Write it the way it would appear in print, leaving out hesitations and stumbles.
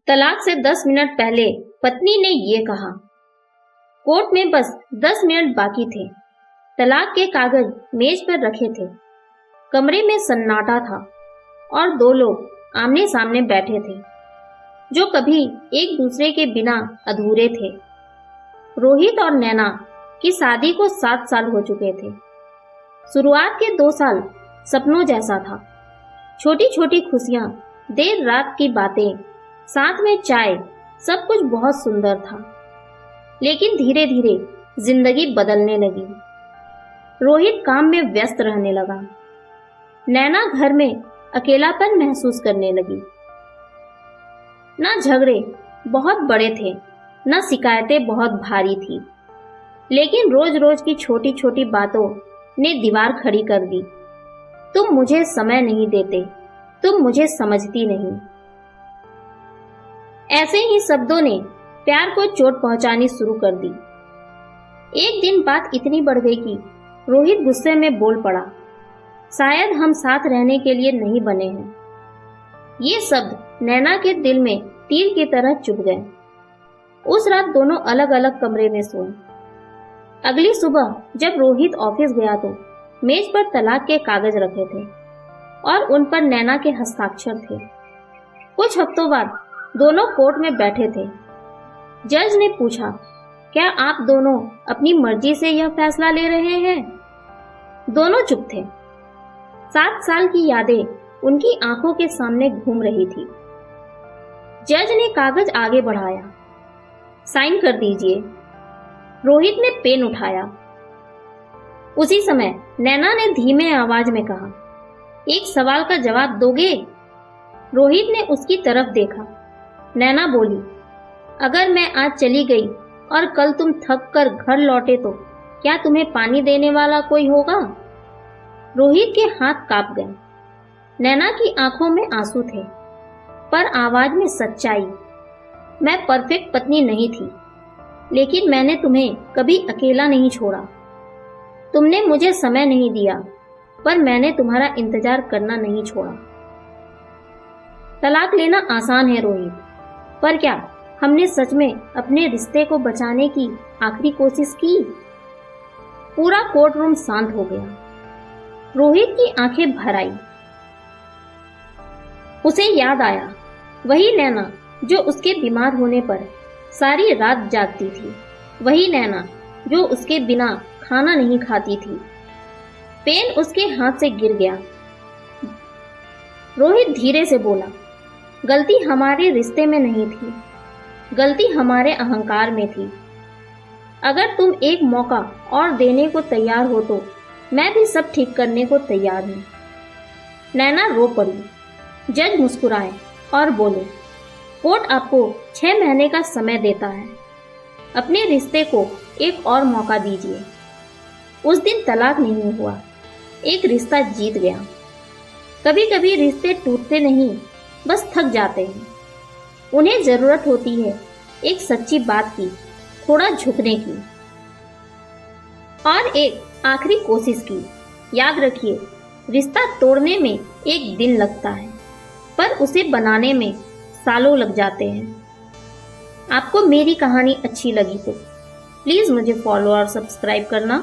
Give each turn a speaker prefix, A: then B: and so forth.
A: तलाक से 10 मिनट पहले पत्नी ने ये कहा। कोर्ट में बस 10 मिनट बाकी थे। तलाक के कागज मेज पर रखे थे। कमरे में सन्नाटा था और दो लोग आमने सामने बैठे थे जो कभी एक दूसरे के बिना अधूरे थे। रोहित और नैना की शादी को 7 साल हो चुके थे। शुरुआत के 2 साल सपनों जैसा था। छोटी छोटी खुशियां, देर रात की बातें, साथ में चाय, सब कुछ बहुत सुंदर था। लेकिन धीरे धीरे जिंदगी बदलने लगी। रोहित काम में व्यस्त रहने लगा। नैना घर में अकेलापन महसूस करने लगी। ना झगड़े बहुत बड़े थे, ना शिकायतें बहुत भारी थी, लेकिन रोज रोज की छोटी छोटी बातों ने दीवार खड़ी कर दी। तुम मुझे समय नहीं देते, तुम मुझे समझती नहीं। ऐसे ही शब्दों ने प्यार को चोट पहुंचानी शुरू कर दी। एक दिन बात इतनी बढ़ गई कि रोहित गुस्से में बोल पड़ा, शायद हम साथ रहने के लिए नहीं बने हैं। ये शब्द नैना के दिल में तीर की तरह चुभ गए। उस रात दोनों अलग अलग कमरे में सोए। अगली सुबह जब रोहित ऑफिस गया तो मेज पर तलाक के कागज रखे थे और उन पर नैना के हस्ताक्षर थे। कुछ हफ्तों बाद दोनों कोर्ट में बैठे थे। जज ने पूछा, क्या आप दोनों अपनी मर्जी से यह फैसला ले रहे हैं? दोनों चुप थे। 7 साल की यादें उनकी आंखों के सामने घूम रही थी। जज ने कागज आगे बढ़ाया। साइन कर दीजिए। रोहित ने पेन उठाया। उसी समय नैना ने धीमे आवाज में कहा, एक सवाल का जवाब दोगे? रोहित ने उसकी तरफ देखा। नैना बोली, अगर मैं आज चली गई और कल तुम थक कर घर लौटे तो क्या तुम्हें पानी देने वाला कोई होगा? रोहित के हाथ कांप गए। नैना की आंखों में आंसू थे, पर आवाज में सच्चाई। मैं परफेक्ट पत्नी नहीं थी, लेकिन मैंने तुम्हें कभी अकेला नहीं छोड़ा। तुमने मुझे समय नहीं दिया, पर मैंने तुम्हारा इंतजार करना नहीं छोड़ा। तलाक लेना आसान है रोहित, पर क्या हमने सच में अपने रिश्ते को बचाने की आखिरी कोशिश की? पूरा कोर्ट रूम शांत हो गया। रोहित की आंखें भर आई। उसे याद आया, वही नैना जो उसके बीमार होने पर सारी रात जागती थी, वही नैना जो उसके बिना खाना नहीं खाती थी। पेन उसके हाथ से गिर गया। रोहित धीरे से बोला, गलती हमारे रिश्ते में नहीं थी, गलती हमारे अहंकार में थी। अगर तुम एक मौका और देने को तैयार हो तो मैं भी सब ठीक करने को तैयार हूं। नैना रो पड़ी। जज मुस्कुराए और बोले, कोर्ट आपको 6 महीने का समय देता है। अपने रिश्ते को एक और मौका दीजिए। उस दिन तलाक नहीं हुआ, एक रिश्ता जीत गया। कभी कभी रिश्ते टूटते नहीं, बस थक जाते हैं। उन्हें जरूरत होती है एक सच्ची बात की, थोड़ा झुकने की और एक आखिरी कोशिश की। याद रखिए, रिश्ता तोड़ने में एक दिन लगता है, पर उसे बनाने में सालों लग जाते हैं। आपको मेरी कहानी अच्छी लगी तो प्लीज़ मुझे फॉलो और सब्सक्राइब करना।